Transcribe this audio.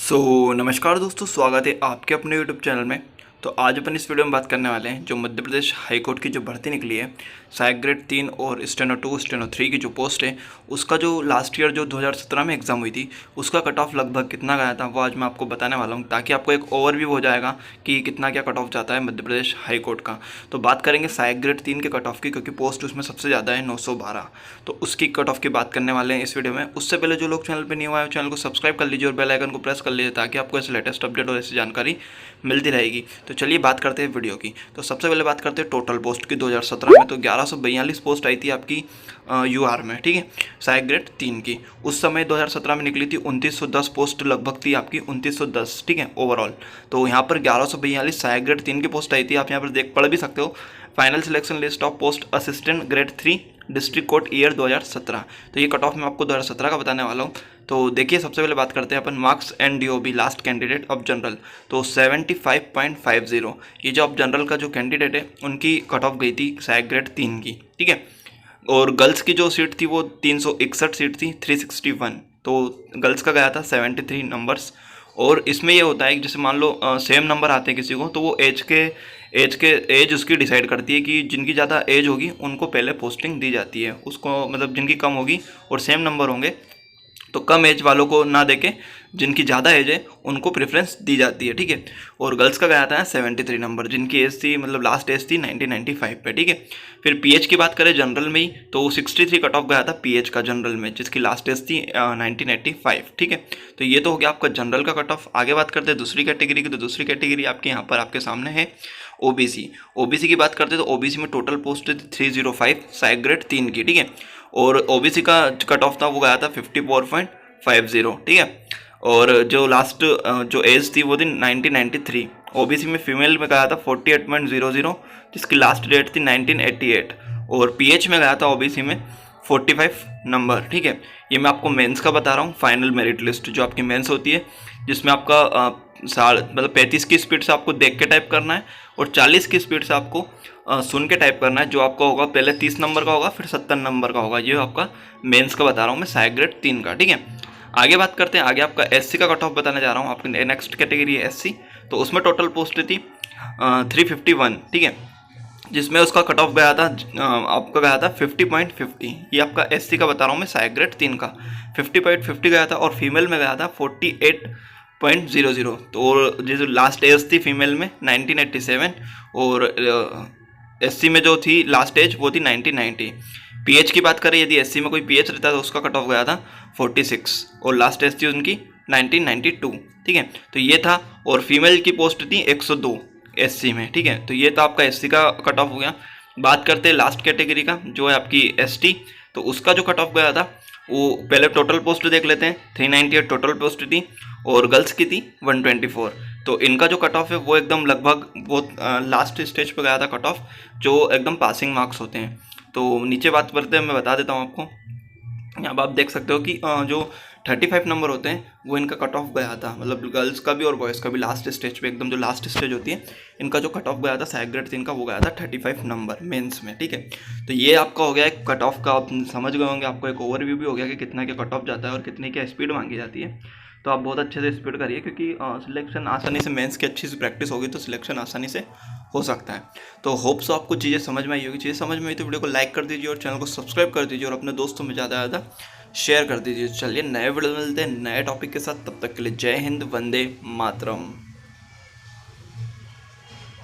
नमस्कार दोस्तों, स्वागत है आपके अपने यूट्यूब चैनल में। तो आज अपन इस वीडियो में बात करने वाले हैं जो मध्य प्रदेश हाई कोर्ट की जो भर्ती निकली है सहायक ग्रेड 3 और स्टेनो 2 स्टेनो 3 की जो पोस्ट है उसका जो लास्ट ईयर जो 2017 में एग्ज़ाम हुई थी उसका कट ऑफ लगभग कितना गया था वो आज मैं आपको बताने वाला हूं, ताकि आपको एक ओवरव्यू हो जाएगा कि कितना क्या कट ऑफ जाता है मध्य प्रदेश हाई कोर्ट का। तो बात करेंगे सहायक ग्रेड 3 के कट ऑफ की, क्योंकि पोस्ट उसमें सबसे ज़्यादा है 912, तो उसकी कट ऑफ की बात करने वाले हैं इस वीडियो में। उससे पहले जो लोग चैनल पर नहीं हुआ है चैनल को सब्सक्राइब कर लीजिए और बेल आइकन को प्रेस कर लीजिए, ताकि आपको ऐसे लेटेस्ट अपडेट और ऐसी जानकारी मिलती रहेगी। तो चलिए बात करते हैं वीडियो की। तो सबसे पहले बात करते हैं टोटल पोस्ट की 2017 में। तो 1142 पोस्ट आई थी आपकी यूआर में, ठीक है, सहायक ग्रेड 3 की। उस समय 2017 में निकली थी 2910 पोस्ट लगभग थी आपकी 2910, ठीक है, ओवरऑल। तो यहाँ पर 1142 सहायक ग्रेड 3 की पोस्ट आई थी, आप यहाँ पर पढ़ भी सकते हो। Final selection list of post assistant grade 3 district court year 2017। तो ये कट ऑफ मैं आपको 2017 का बताने वाला हूँ। तो देखिए सबसे पहले बात करते हैं अपन marks and DOB last candidate of general. तो 75.50 ये जो ऑफ जनरल का जो कैंडिडेट है उनकी कट ऑफ गई थी सहायक ग्रेड 3 की, ठीक है। और गर्ल्स की जो सीट थी वो 361 सीट थी 361। तो गर्ल्स का गया था 73 नंबर्स। और इसमें ये होता है कि जैसे मान लो सेम नंबर आते हैं किसी को, तो वो एज उसकी डिसाइड करती है कि जिनकी ज़्यादा एज होगी उनको पहले पोस्टिंग दी जाती है, उसको मतलब जिनकी कम होगी और सेम नंबर होंगे तो कम एज वालों को ना देके जिनकी ज़्यादा एज है उनको प्रेफरेंस दी जाती है, ठीक है। और गर्ल्स का गया था 73 नंबर, जिनकी एज थी मतलब लास्ट एज थी 1995 पे, ठीक है। फिर पीएच की बात करें जनरल में ही, तो 63 कट ऑफ गया था पीएच का जनरल में, जिसकी लास्ट एज थी 1985, ठीक है। तो ये तो हो गया आपका जनरल का कट ऑफ। आगे बात करते हैं दूसरी कैटेगरी की। तो दूसरी कैटेगरी आपके यहाँ पर आपके सामने है ओबीसी। ओबीसी की बात करते हैं तो ओबीसी में टोटल पोस्ट थी 305 सहायक ग्रेड 3 की, ठीक है। और ओबीसी का कट ऑफ था वो गया था 54.50, ठीक है। और जो लास्ट जो एज थी वो थी 1993। ओबीसी में फीमेल में गया था 48.00, जिसकी लास्ट डेट थी 1988। और पीएच में गया था ओबीसी में 45 नंबर, ठीक है। ये मैं आपको मेंस का बता रहा हूँ, फाइनल मेरिट लिस्ट जो आपकी मेंस होती है, जिसमें आपका मतलब 35 की स्पीड से आपको देख के टाइप करना है और 40 की स्पीड से आपको सुन के टाइप करना है। जो आपका होगा पहले 30 नंबर का होगा, फिर 70 नंबर का होगा। ये आपका मेंस का बता रहा हूँ मैं सहायक ग्रेड 3 का, ठीक है। आगे बात करते हैं, आगे आपका एससी का कट ऑफ बताने जा रहा हूँ। आपकी नेक्स्ट कैटेगरी है एससी। तो उसमें टोटल पोस्ट थी 351, ठीक है, जिसमें उसका कट ऑफ गया था आपका गया था 50.50। ये आपका एससी का बता रहा हूँ मैं सहायक ग्रेड 3 का 50.50 गया था। और फीमेल में गया था 48.00। तो जो लास्ट एज थी फीमेल में 1987, और एससी में जो थी लास्ट एज वो थी 1990। पीएच की बात करें, यदि एससी में कोई पीएच रहता तो उसका कट ऑफ गया था 46, और लास्ट एज थी उनकी 1992, ठीक है। तो ये था। और फीमेल की पोस्ट थी 102 एससी में, ठीक है। तो ये तो आपका एससी का कट ऑफ हो गया। बात करते हैं लास्ट कैटेगरी का जो है आपकी एसटी। तो उसका जो कट ऑफ गया था वो पहले टोटल पोस्ट देख लेते हैं। 398 टोटल पोस्ट थी और गर्ल्स की थी 124। तो इनका जो कट ऑफ है वो एकदम लगभग बहुत लास्ट स्टेज पे गया था कट ऑफ, जो एकदम पासिंग मार्क्स होते हैं। तो नीचे बात करते हैं, मैं बता देता हूँ आपको। अब आप देख सकते हो कि जो 35 नंबर होते हैं वो इनका कट ऑफ गया था, मतलब गर्ल्स का भी और बॉयज़ का भी लास्ट स्टेज पे, एकदम जो लास्ट स्टेज होती है इनका जो कट ऑफ गया था सहायक ग्रेड 3 का वो गया था 35 नंबर मेंस में, ठीक है। तो ये आपका हो गया एक कट ऑफ का, आप समझ गए होंगे, आपको एक ओवरव्यू भी हो गया कि कितना क्या कट ऑफ जाता है और कितनी क्या स्पीड मांगी जाती है। तो आप बहुत अच्छे से स्पीड करिए, क्योंकि सिलेक्शन आसानी से मेंस की अच्छी सी प्रैक्टिस होगी तो सिलेक्शन आसानी से हो सकता है। तो होप्स आपको चीज़ें समझ में आई होगी। चीज़ें समझ में आई तो वीडियो को लाइक कर दीजिए और चैनल को सब्सक्राइब कर दीजिए और अपने दोस्तों में ज़्यादा शेयर कर दीजिए। चलिए नए वीडियो मिलते हैं नए टॉपिक के साथ, तब तक के लिए जय हिंद, वंदे मातरम।